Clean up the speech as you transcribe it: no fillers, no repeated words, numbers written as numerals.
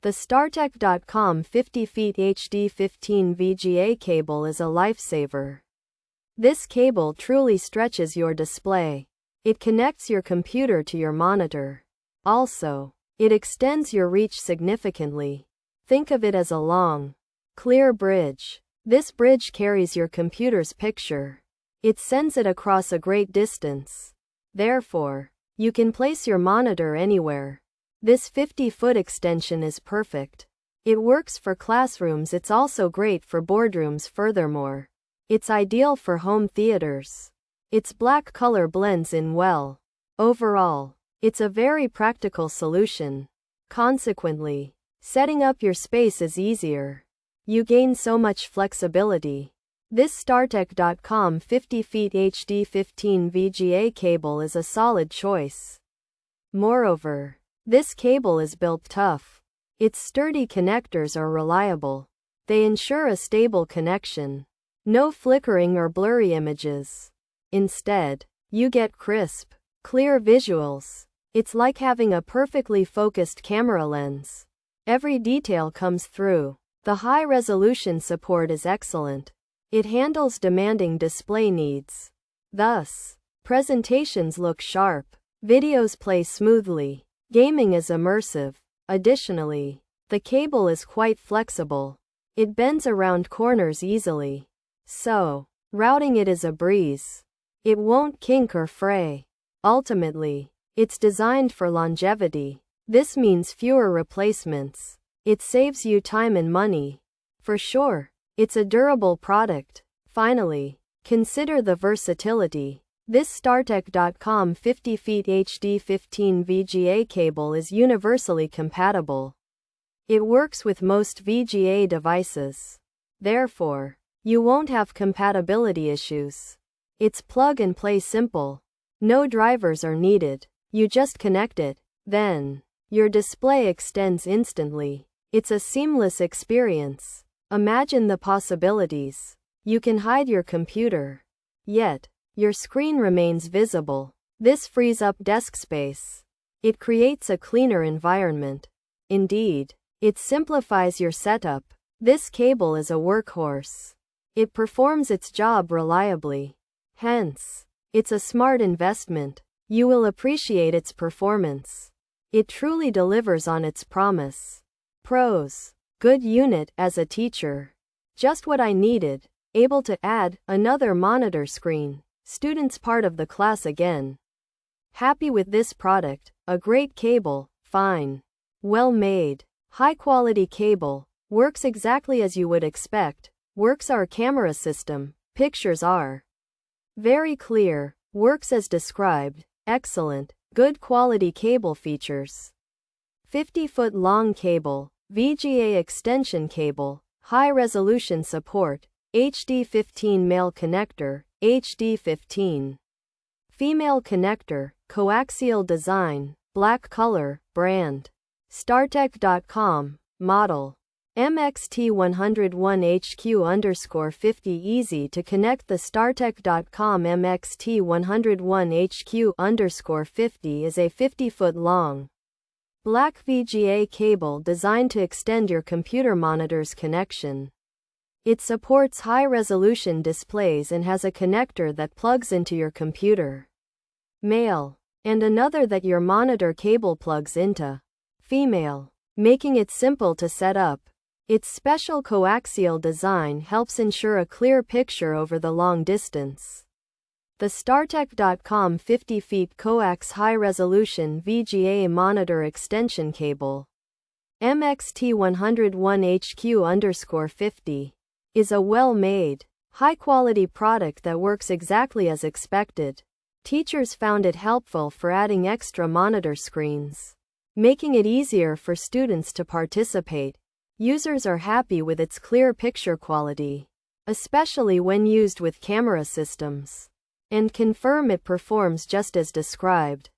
The StarTech.com 50 feet HD15 VGA cable is a lifesaver. This cable truly stretches your display. It connects your computer to your monitor. Also, it extends your reach significantly. Think of it as a long, clear bridge. This bridge carries your computer's picture. It sends it across a great distance. Therefore, you can place your monitor anywhere. This 50-foot extension is perfect. It works for classrooms. It's also great for boardrooms. Furthermore, it's ideal for home theaters. Its black color blends in well. Overall, it's a very practical solution. Consequently, setting up your space is easier. You gain so much flexibility. This StarTech.com 50 feet HD15 VGA cable is a solid choice. Moreover, this cable is built tough. Its sturdy connectors are reliable. They ensure a stable connection. No flickering or blurry images. Instead, you get crisp, clear visuals. It's like having a perfectly focused camera lens. Every detail comes through. The high-resolution support is excellent. It handles demanding display needs. Thus, presentations look sharp. Videos play smoothly. Gaming is immersive. Additionally, the cable is quite flexible. It bends around corners easily. So, routing it is a breeze. It won't kink or fray. Ultimately, it's designed for longevity. This means fewer replacements. It saves you time and money. For sure, it's a durable product. Finally, consider the versatility. This StarTech.com 50 feet HD15 VGA cable is universally compatible. It works with most VGA devices. Therefore, you won't have compatibility issues. It's plug-and-play simple. No drivers are needed. You just connect it. Then, your display extends instantly. It's a seamless experience. Imagine the possibilities. You can hide your computer. Yet, your screen remains visible. This frees up desk space. It creates a cleaner environment. Indeed, it simplifies your setup. This cable is a workhorse. It performs its job reliably. Hence, it's a smart investment. You will appreciate its performance. It truly delivers on its promise. Pros: good unit as a teacher. Just what I needed. Able to add another monitor screen. Students part of the class again. Happy with this product. A great cable. Fine. Well made. High quality cable. Works exactly as you would expect. Works our camera system. Pictures are very clear. Works as described. Excellent. Good quality cable features. 50-foot long cable. VGA extension cable. High resolution support. HD15 male connector. HD15 female connector. Coaxial design. Black color. Brand. StarTech.com. Model MXT101HQ_50. Easy to connect. The StarTech.com MXT101HQ_50 is a 50-foot long black VGA cable designed to extend your computer monitor's connection. It supports high-resolution displays and has a connector that plugs into your computer, male, and another that your monitor cable plugs into, female, making it simple to set up. Its special coaxial design helps ensure a clear picture over the long distance. The StarTech.com 50 feet coax high-resolution VGA monitor extension cable MXT101HQ_50 is a well-made, high-quality product that works exactly as expected. Teachers found it helpful for adding extra monitor screens, making it easier for students to participate. Users are happy with its clear picture quality, especially when used with camera systems, and confirm it performs just as described.